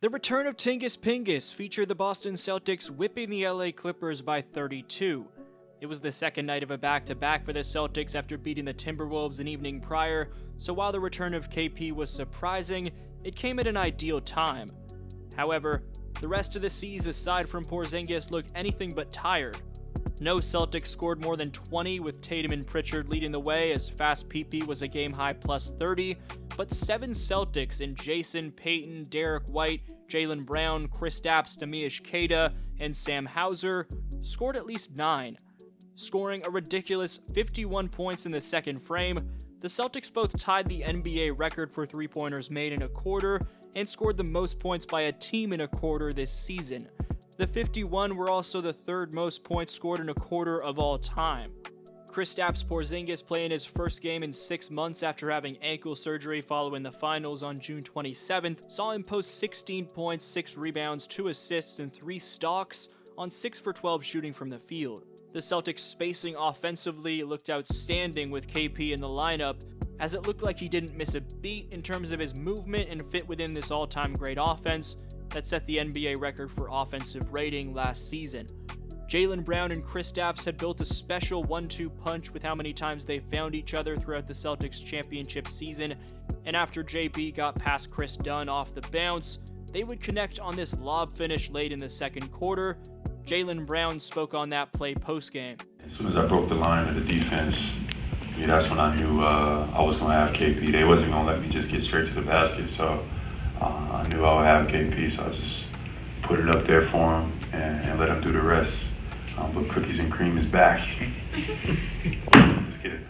The return of Tingus Pingus featured the Boston Celtics whipping the LA Clippers by 32. It was the second night of a back-to-back for the Celtics after beating the Timberwolves an evening prior, so while the return of KP was surprising, it came at an ideal time. However, the rest of the C's aside from Porzingis looked anything but tired. No Celtics scored more than 20, with Tatum and Pritchard leading the way as fast PP was a game-high plus 30, but 7 Celtics in Jason, Payton, Derek White, Jaylen Brown, Kristaps, Neemias, Queta, and Sam Hauser scored at least 9. Scoring a ridiculous 51 points in the second frame, the Celtics both tied the NBA record for three-pointers made in a quarter and scored the most points by a team in a quarter this season. The 51 were also the third most points scored in a quarter of all time. Kristaps Porzingis, playing his first game in 6 months after having ankle surgery following the finals on June 27th, saw him post 16 points, 6 rebounds, 2 assists, and 3 stocks on 6 for 12 shooting from the field. The Celtics' spacing offensively looked outstanding with KP in the lineup, as it looked like he didn't miss a beat in terms of his movement and fit within this all-time great offense that set the NBA record for offensive rating last season. Jaylen Brown and Kristaps had built a special 1-2 punch with how many times they found each other throughout the Celtics championship season, and after JB got past Chris Dunn off the bounce, they would connect on this lob finish late in the second quarter. Jaylen Brown spoke on that play postgame. As soon as I broke the line of the defense, that's when I knew I was going to have KP. They wasn't going to let me just get straight to the basket, so I knew I would have KP, so I just put it up there for him and let him do the rest. But cookies and cream is back. Let's get it.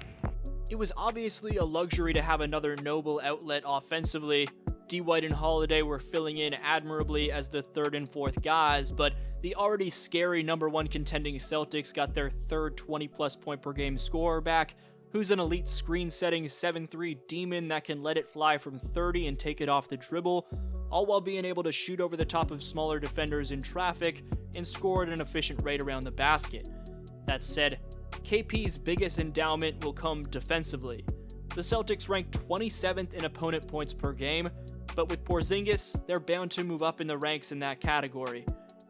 It was obviously a luxury to have another noble outlet offensively. D. White and Holiday were filling in admirably as the third and fourth guys, but the already scary number 1 contending Celtics got their third 20-plus point per game scorer back, who's an elite screen-setting 7'3" demon that can let it fly from 30 and take it off the dribble, all while being able to shoot over the top of smaller defenders in traffic and score at an efficient rate around the basket. That said, KP's biggest endowment will come defensively. The Celtics ranked 27th in opponent points per game, but with Porzingis, they're bound to move up in the ranks in that category.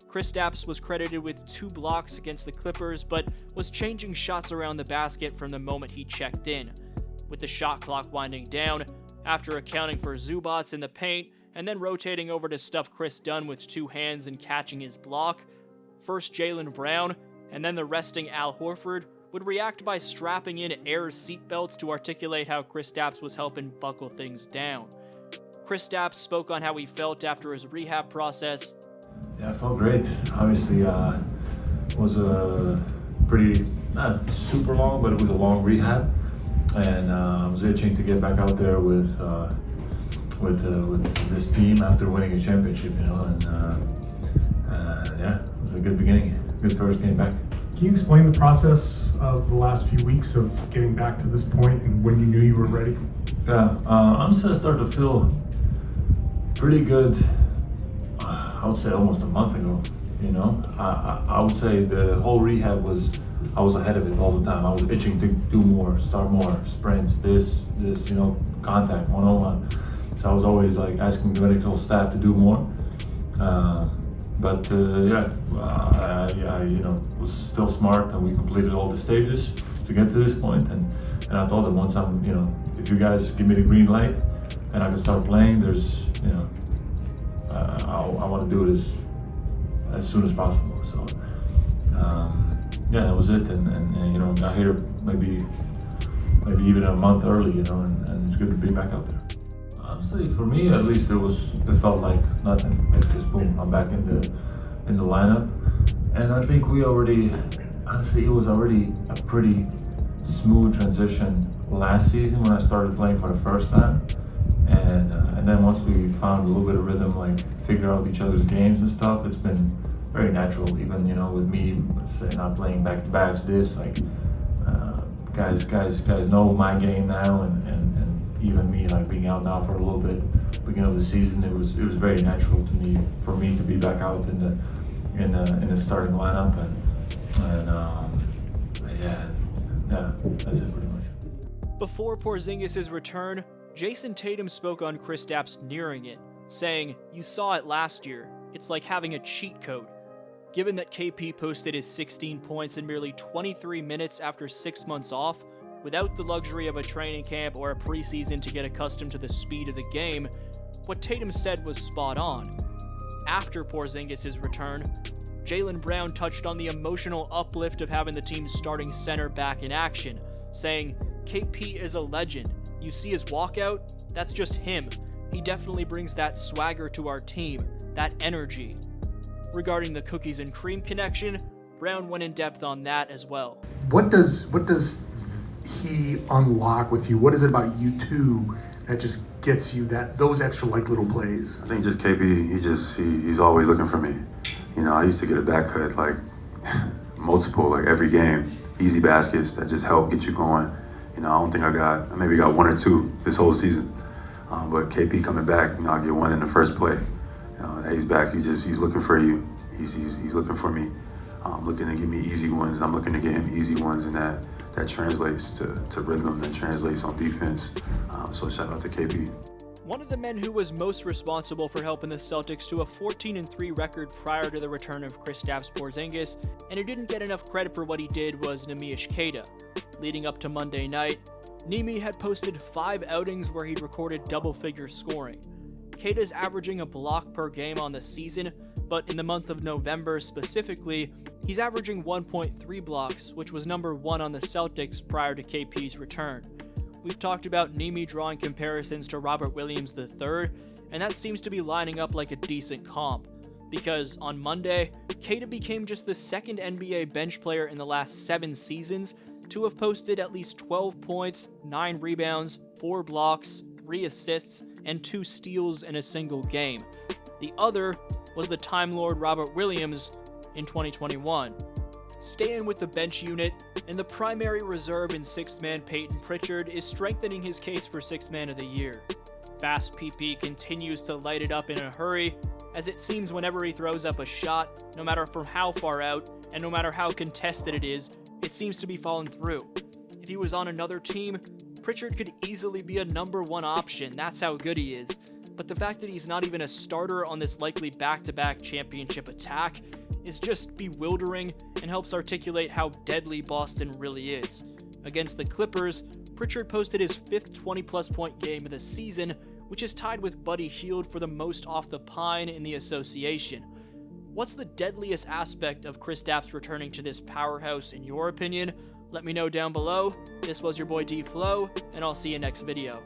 Kristaps was credited with 2 blocks against the Clippers, but was changing shots around the basket from the moment he checked in. With the shot clock winding down, after accounting for Zubats in the paint, and then rotating over to stuff Chris Dunn with 2 hands and catching his block, first Jaylen Brown, and then the resting Al Horford would react by strapping in air seatbelts to articulate how Kristaps was helping buckle things down. Kristaps spoke on how he felt after his rehab process. Yeah, I felt great. Obviously, it was a pretty, not super long, but it was a long rehab. And I was itching to get back out there with this team after winning a championship, and yeah, it was a good beginning, good first game back. Can you explain the process of the last few weeks of getting back to this point and when you knew you were ready? Yeah, honestly, I started to feel pretty good, I would say almost a month ago, I would say the whole rehab I was ahead of it all the time. I was itching to do more, start more, sprints, this, contact, one-on-one. So I was always like asking the medical staff to do more. But I was still smart, and we completed all the stages to get to this point. And I told them once I'm, if you guys give me the green light and I can start playing, there's, I want to do it as soon as possible. So that was it. And got here maybe even a month early, and it's good to be back out there. Honestly, for me at least, it felt like nothing. It's just boom, I'm back in the lineup, and I think it was already a pretty smooth transition last season when I started playing for the first time, and then once we found a little bit of rhythm, like figure out each other's games and stuff, it's been very natural. Even with me, let's say not playing back to backs, guys know my game now, and even me like being out now for a little bit, beginning of the season, it was very natural for me to be back out in the starting lineup, yeah, that's it pretty much. Before Porzingis' return, Jason Tatum spoke on Kristaps nearing it, saying, "You saw it last year. It's like having a cheat code." Given that KP posted his 16 points in merely 23 minutes after 6 months off, without the luxury of a training camp or a preseason to get accustomed to the speed of the game, what Tatum said was spot on. After Porzingis' return, Jaylen Brown touched on the emotional uplift of having the team's starting center back in action, saying, "KP is a legend. You see his walkout? That's just him. He definitely brings that swagger to our team, that energy." Regarding the cookies and cream connection, Brown went in depth on that as well. What does he unlock with you? What is it about you two that just gets you those extra little plays? I think just KP, he's always looking for me. You know, I used to get a back cut multiple, every game, easy baskets that just help get you going. You know, I don't think I maybe got one or two this whole season. But KP coming back, I get one in the first play. He's back. He's looking for you. He's looking for me. Looking to give me easy ones. I'm looking to get him easy ones, and that translates to rhythm. That translates on defense. So shout out to KP. One of the men who was most responsible for helping the Celtics to a 14-3 record prior to the return of Kristaps Porzingis, and who didn't get enough credit for what he did, was Neemias Queta. Leading up to Monday night, Neemi had posted 5 outings where he'd recorded double-figure scoring. Queta's averaging a block per game on the season, but in the month of November specifically, he's averaging 1.3 blocks, which was number 1 on the Celtics prior to KP's return. We've talked about Neemi drawing comparisons to Robert Williams III, and that seems to be lining up like a decent comp, because on Monday, Queta became just the second NBA bench player in the last 7 seasons to have posted at least 12 points, 9 rebounds, 4 blocks, 3 assists, and 2 steals in a single game. The other was the Time Lord Robert Williams in 2021. Staying with the bench unit, and the primary reserve in 6th man Payton Pritchard is strengthening his case for 6th man of the year. Fast PP continues to light it up in a hurry, as it seems whenever he throws up a shot, no matter from how far out, and no matter how contested it is, it seems to be falling through. If he was on another team, Pritchard could easily be a number 1 option, that's how good he is. But the fact that he's not even a starter on this likely back-to-back championship attack is just bewildering and helps articulate how deadly Boston really is. Against the Clippers, Pritchard posted his 5th 20-plus point game of the season, which is tied with Buddy Hield for the most off the pine in the association. What's the deadliest aspect of Kristaps returning to this powerhouse in your opinion? Let me know down below. This was your boy DflowHoops, and I'll see you next video.